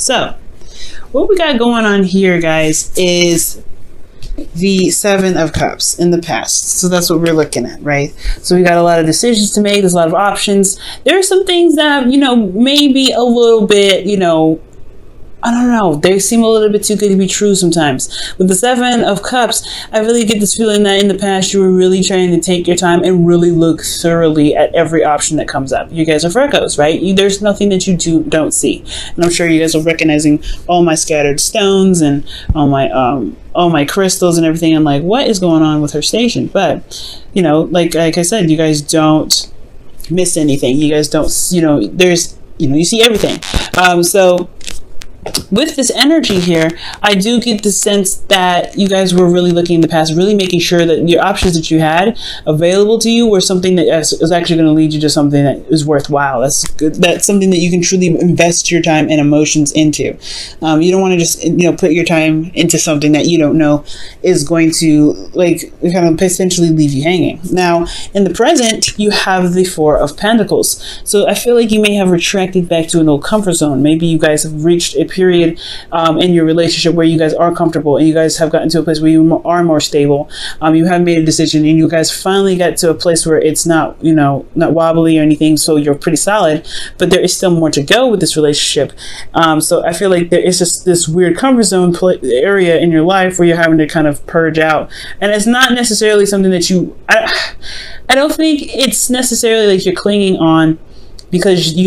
So what we got going on here, guys, is the Seven of Cups in the past. So that's what we're looking at, right? So we got a lot of decisions to make. There's a lot of options. There are some things that, maybe a little bit, I don't know, they seem a little bit too good to be true sometimes. With the Seven of Cups, I really get this feeling that in the past you were really trying to take your time and really look thoroughly at every option that comes up. You guys are Virgos, right? There's nothing that you don't see. And I'm sure you guys are recognizing all my scattered stones and all my crystals and everything. I'm like, what is going on with her station? But, like I said, you guys don't miss anything. You guys don't, you see everything. So with this energy here, I do get the sense that you guys were really looking in the past, really making sure that your options that you had available to you were something that is actually going to lead you to something that is worthwhile. That's good. That's something that you can truly invest your time and emotions into. You don't want to just, put your time into something that you don't know is going to kind of potentially leave you hanging. Now, in the present, you have the Four of Pentacles. So I feel like you may have retracted back to an old comfort zone. Maybe you guys have reached a period in your relationship where you guys are comfortable and you guys have gotten to a place where you are more stable. You have made a decision and you guys finally got to a place where it's not, not wobbly or anything. So you're pretty solid, but there is still more to go with this relationship. So I feel like there is just this weird comfort zone area in your life where you're having to kind of purge out. And it's not necessarily something that I don't think it's necessarily like you're clinging on because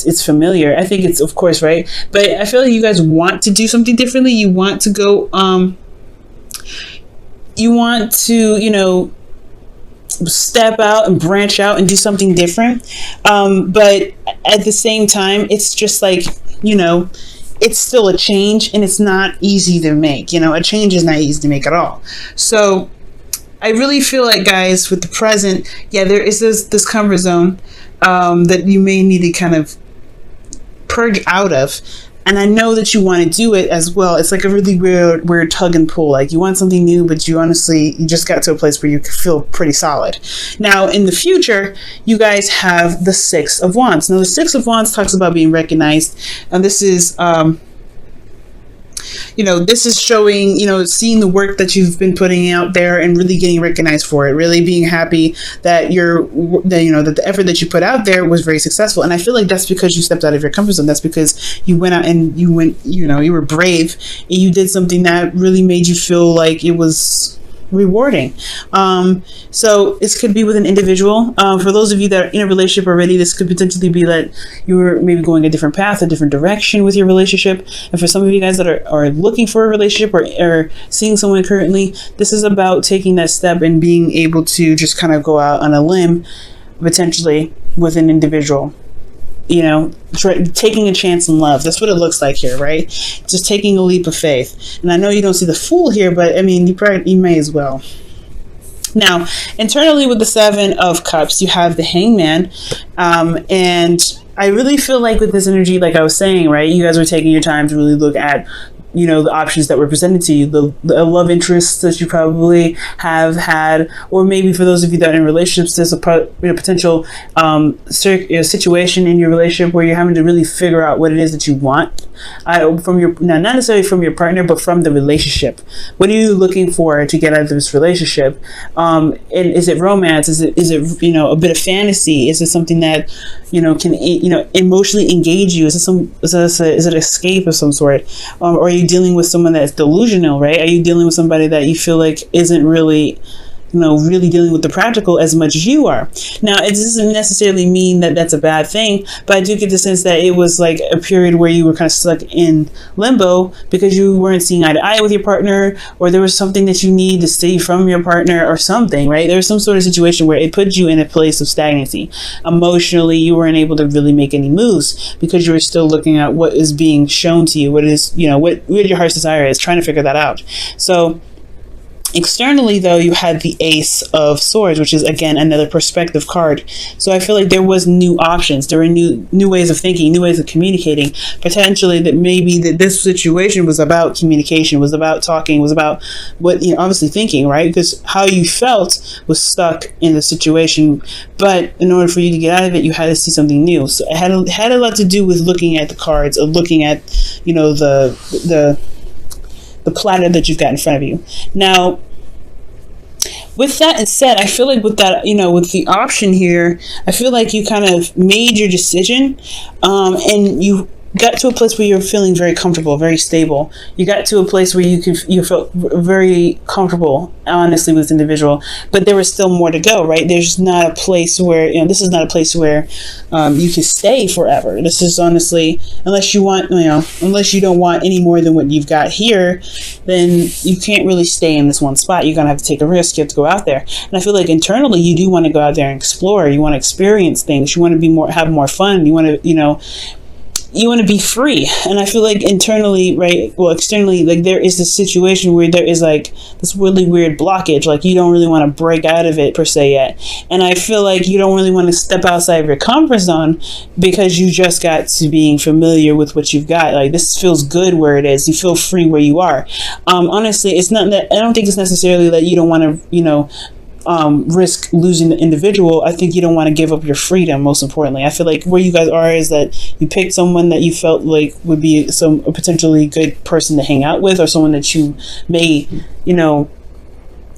it's familiar. I think it's, of course, right? But I feel like you guys want to do something differently. You want to go, you want to, step out and branch out and do something different. But at the same time, it's just like, it's still a change and it's not easy to make. A change is not easy to make at all. So I really feel like, guys, with the present, there is this comfort zone that you may need to kind of purge out of. And I know that you want to do it as well. It's like a really weird tug and pull. Like you want something new, but you just got to a place where you feel pretty solid. Now, in the future, you guys have the Six of Wands. Now, the Six of Wands talks about being recognized. And this is, this is showing, seeing the work that you've been putting out there and really getting recognized for it, really being happy that that the effort that you put out there was very successful. And I feel like that's because you stepped out of your comfort zone. That's because you went out and you were brave and you did something that really made you feel like it was rewarding. So this could be with an individual. For those of you that are in a relationship already, this could potentially be that you were maybe going a different path, a different direction with your relationship. And for some of you guys that are looking for a relationship or seeing someone currently, this is about taking that step and being able to just kind of go out on a limb, potentially with an individual. Taking a chance in love. That's what it looks like here, right? Just taking a leap of faith. And I know you don't see the Fool here, but I mean, you may as well. Now, internally with the Seven of Cups, you have the Hangman. And I really feel like with this energy, like I was saying, right, you guys are taking your time to really look at the options that were presented to you, the love interests that you probably have had, or maybe for those of you that are in relationships, there's a potential situation in your relationship where you're having to really figure out what it is that you want from not necessarily from your partner, but from the relationship. What are you looking for to get out of this relationship? And is it romance? Is it a bit of fantasy? Is it something that can emotionally engage you? Is it escape of some sort? Or are you dealing with someone that's delusional, right? Are you dealing with somebody that you feel like isn't really really dealing with the practical as much as you are? Now, it doesn't necessarily mean that that's a bad thing, but I do get the sense that it was like a period where you were kind of stuck in limbo because you weren't seeing eye to eye with your partner, or there was something that you need to see from your partner or something, right? There was some sort of situation where it put you in a place of stagnancy. Emotionally, you weren't able to really make any moves because you were still looking at what is being shown to you, what is, what your heart's desire is, trying to figure that out. So Externally, though, you had the Ace of Swords, which is again another perspective card. So I feel like there was new options, there were new ways of thinking, new ways of communicating. Potentially, that maybe that this situation was about communication, was about talking, was about what, you know, obviously thinking, right? Because how you felt was stuck in the situation, but in order for you to get out of it, you had to see something new. So it had a lot to do with looking at the cards, or looking at, you know, the platter that you've got in front of you. Now, with that said, I feel like with that, you know, with the option here, I feel like you kind of made your decision, and you got to a place where you're feeling very comfortable, very stable. You got to a place where you felt very comfortable, honestly, with this individual, but there was still more to go, right? There's not a place where, you know, this is not a place where you can stay forever. This is honestly, unless you want, you know, unless you don't want any more than what you've got here, then you can't really stay in this one spot. You're gonna have to take a risk. You have to go out there. And I feel like internally you do want to go out there and explore. You want to experience things. You want to be more, have more fun. You want to, you know, you want to be free. And I feel like internally, right, well, externally, like there is this situation where there is like this really weird blockage, like you don't really want to break out of it per se yet. And I feel like you don't really want to step outside of your comfort zone because you just got to being familiar with what you've got. Like this feels good where it is. You feel free where you are. Honestly, it's not that, I don't think it's necessarily that you don't want to, you know, risk losing the individual. I think you don't want to give up your freedom, most importantly. I feel like where you guys are is that you picked someone that you felt like would be a potentially good person to hang out with, or someone that you may, you know,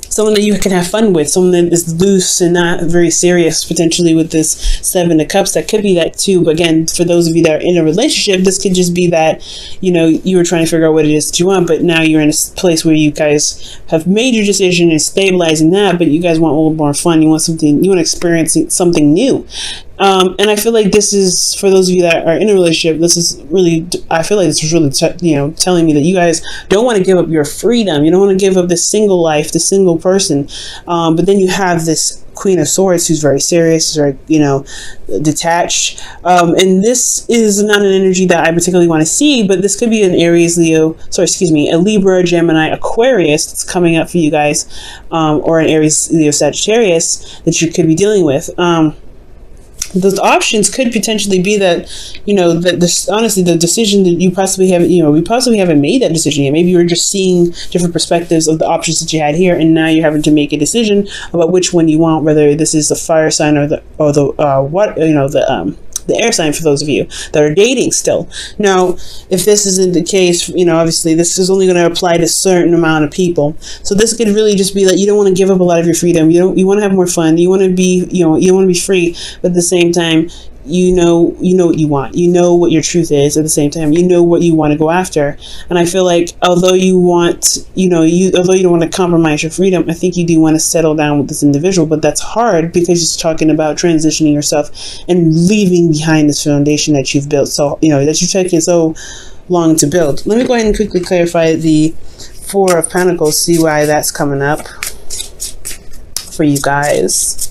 someone that you can have fun with, someone that is loose and not very serious, potentially with this Seven of Cups. That could be that too. But again, for those of you that are in a relationship, this could just be that, you know, you were trying to figure out what it is that you want, but now you're in a place where you guys have made your decision and stabilizing that, but you guys want a little more fun. You want something, you want to experience something new. And I feel like this is, for those of you that are in a relationship, this is really, I feel like this is really, you know, telling me that you guys don't want to give up your freedom. You don't want to give up this single life, this single person. But then you have this Queen of Swords who's very serious, very, you know, detached. And this is not an energy that I particularly want to see, but this could be an Aries, Leo, sorry, excuse me, a Libra, Gemini, Aquarius that's coming up for you guys, or an Aries, Leo, Sagittarius that you could be dealing with. Those options could potentially be that, you know, that this, honestly, the decision that you possibly haven't, you know, we possibly haven't made that decision yet. Maybe you were just seeing different perspectives of the options that you had here, and now you're having to make a decision about which one you want, whether this is the fire sign or the what, you know, the air sign, for those of you that are dating still. Now, if this isn't the case, you know, obviously this is only going to apply to a certain amount of people. So this could really just be that you don't want to give up a lot of your freedom. You want to have more fun. You want to be, you know, you want to be free, but at the same time, you know what you want. You know what your truth is. At the same time, you know what you want to go after. And I feel like although you want, you know, although you don't want to compromise your freedom, I think you do want to settle down with this individual. But that's hard because it's talking about transitioning yourself and leaving behind this foundation that you've built. So, you know, that you've taken so long to build. Let me go ahead and quickly clarify the Four of Pentacles, see why that's coming up for you guys.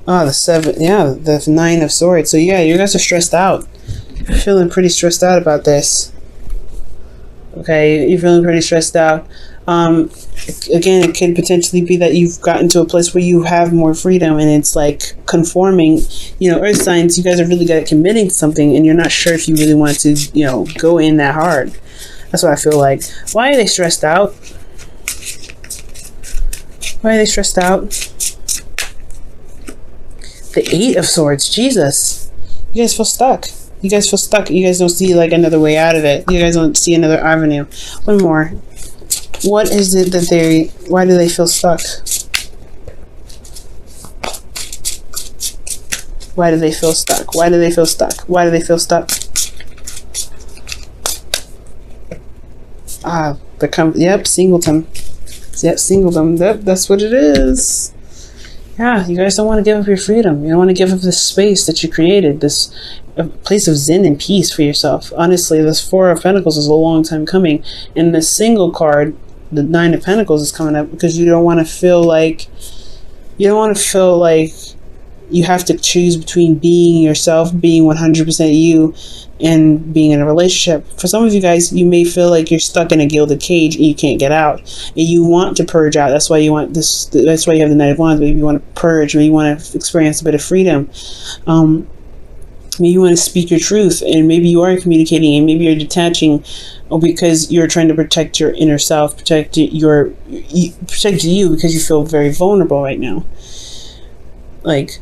Oh, the Seven, yeah, the Nine of Swords. So yeah, you guys are stressed out. You're feeling pretty stressed out about this. Okay, you're feeling pretty stressed out. Again, it could potentially be that you've gotten to a place where you have more freedom, and it's like conforming. You know, Earth signs, you guys are really good at committing to something, and you're not sure if you really want to, you know, go in that hard. That's what I feel like. Why are they stressed out? Why are they stressed out? The Eight of Swords, Jesus. You guys feel stuck. You guys feel stuck. You guys don't see like another way out of it. You guys don't see another avenue. One more. What is it that why do they feel stuck? Why do they feel stuck? Why do they feel stuck? Why do they feel stuck? Ah, yep, singleton. Yep, singleton. Yep, that's what it is. Yeah, you guys don't want to give up your freedom. You don't want to give up this space that you created, this place of zen and peace for yourself. Honestly, this Four of Pentacles is a long time coming. And the single card, the Nine of Pentacles, is coming up because you don't want to feel like, you have to choose between being yourself, being 100% you, and being in a relationship. For some of you guys, you may feel like you're stuck in a gilded cage and you can't get out, and you want to purge out. That's why you want this. That's why you have the Knight of Wands. Maybe you want to purge, maybe you want to experience a bit of freedom. Maybe you want to speak your truth, and maybe you are communicating, and maybe you're detaching because you're trying to protect your inner self, protect you because you feel very vulnerable right now. Like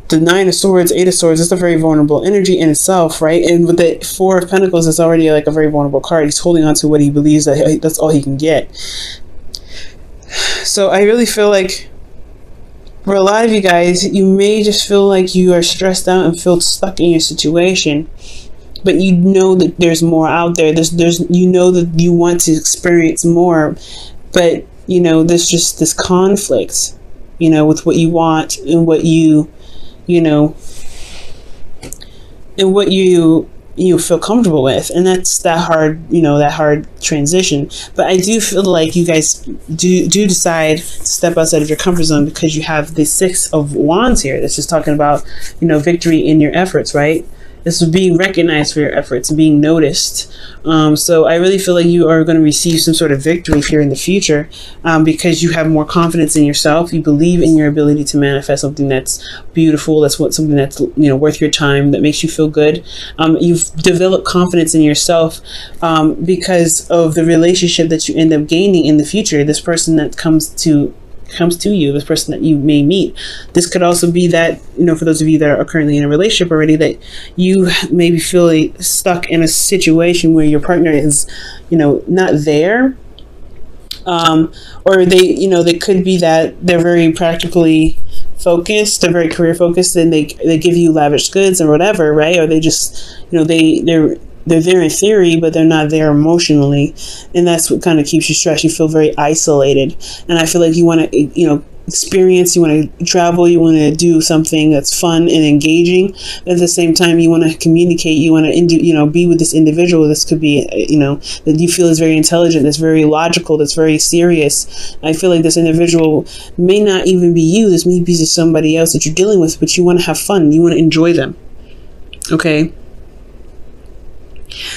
the Nine of Swords, Eight of Swords, it's a very vulnerable energy in itself, right? And with the Four of Pentacles, it's already like a very vulnerable card. He's holding on to what he believes that that's all he can get. So I really feel like for a lot of you guys, you may just feel like you are stressed out and feel stuck in your situation, but you know that there's more out there. There's you know that you want to experience more, but you know there's just this conflict, you know, with what you want and what you know, and what you feel comfortable with, and that's that hard, you know, that hard transition. But I do feel like you guys do decide to step outside of your comfort zone, because you have the Six of Wands here. That's just talking about, you know, victory in your efforts, right? This is being recognized for your efforts, being noticed. So I really feel like you are going to receive some sort of victory here in the future, because you have more confidence in yourself. You believe in your ability to manifest something that's beautiful. That's something that's, you know, worth your time, that makes you feel good. You've developed confidence in yourself because of the relationship that you end up gaining in the future. This person that comes to you, this person that you may meet. This could also be that, you know, for those of you that are currently in a relationship already, that you maybe feel stuck in a situation where your partner is, you know, not there, or they, you know, they could be that they're very practically focused, they're very career focused, and they give you lavish goods or whatever, right? Or they just, you know, they're there in theory, but they're not there emotionally. And that's what kind of keeps you stressed. You feel very isolated. And I feel like you want to, you know, experience, you want to travel, you want to do something that's fun and engaging. But at the same time, you want to communicate, you want to, you know, be with this individual. This could be, you know, that you feel is very intelligent, that's very logical, that's very serious. I feel like this individual may not even be you. This may be just somebody else that you're dealing with, but you want to have fun. You want to enjoy them. Okay.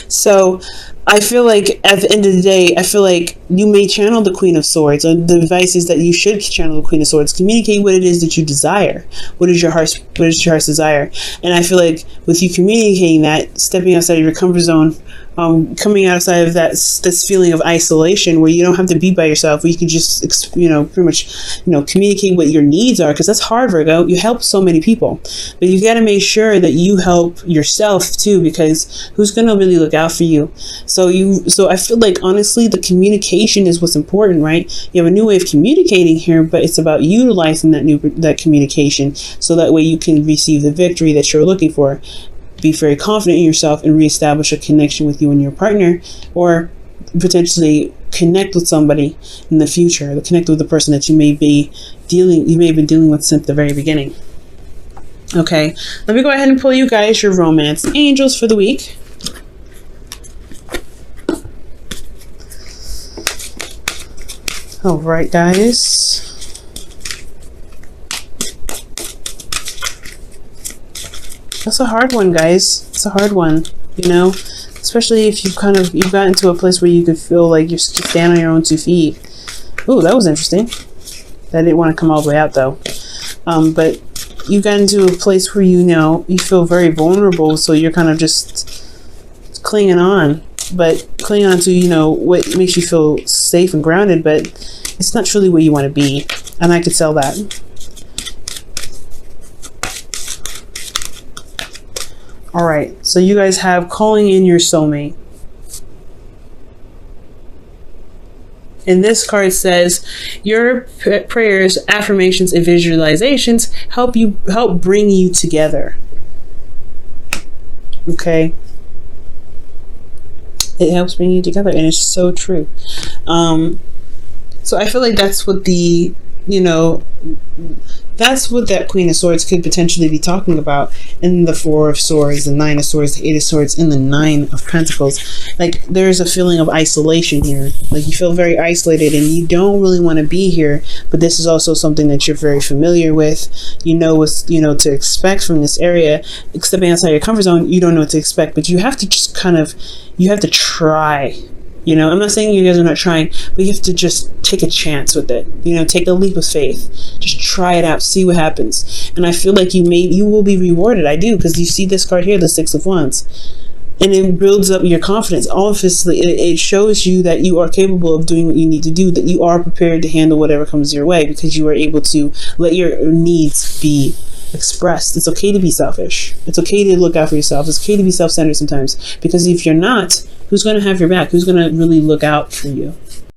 So I feel like at the end of the day, I feel like you may channel the Queen of Swords, or the advice is that you should channel the Queen of Swords. Communicate what it is that you desire. What is your heart's desire? And I feel like with you communicating that, stepping outside of your comfort zone, coming outside of this feeling of isolation where you don't have to be by yourself, where you can just, you know, pretty much, you know, communicate what your needs are, because that's hard, Virgo. You help so many people, but you got to make sure that you help yourself too, because who's going to really look out for you? So I feel like, honestly, the communication is what's important, right? You have a new way of communicating here, but it's about utilizing that communication, so that way you can receive the victory that you're looking for. Be very confident in yourself and reestablish a connection with you and your partner, or potentially connect with somebody in the future. Connect with the person that you may have been dealing with since the very beginning. Okay, let me go ahead and pull you guys your romance angels for the week. All right, guys. That's a hard one, guys. It's a hard one, you know, especially if you've gotten to a place where you could feel like you're standing on your own 2 feet. Ooh, that was interesting. That didn't want to come all the way out though. But you got into a place where, you know, you feel very vulnerable, so you're kind of just clinging on, but clinging on to, you know, what makes you feel safe and grounded, but it's not truly what you want to be, and I could tell that. All right, so you guys have calling in your soulmate. And this card says your prayers, affirmations, and visualizations help bring you together. Okay, it helps bring you together, and it's so true. So I feel like that's what the, you know, that's what that Queen of Swords could potentially be talking about in the Four of Swords, the Nine of Swords, the Eight of Swords, and the Nine of Pentacles. Like, there's a feeling of isolation here. Like, you feel very isolated and you don't really want to be here, but this is also something that you're very familiar with. You know what's, to expect from this area. Stepping outside your comfort zone, you don't know what to expect, but you have to just you have to try. I'm not saying you guys are not trying, but you have to just take a chance with it. Take a leap of faith. Just try it out, see what happens. And I feel like you will be rewarded. I do, because you see this card here, the Six of Wands. And it builds up your confidence. Obviously, it shows you that you are capable of doing what you need to do, that you are prepared to handle whatever comes your way, because you are able to let your needs be expressed. It's okay to be selfish. It's okay to look out for yourself. It's okay to be self-centered sometimes, because if you're not, who's going to have your back? Who's going to really look out for you?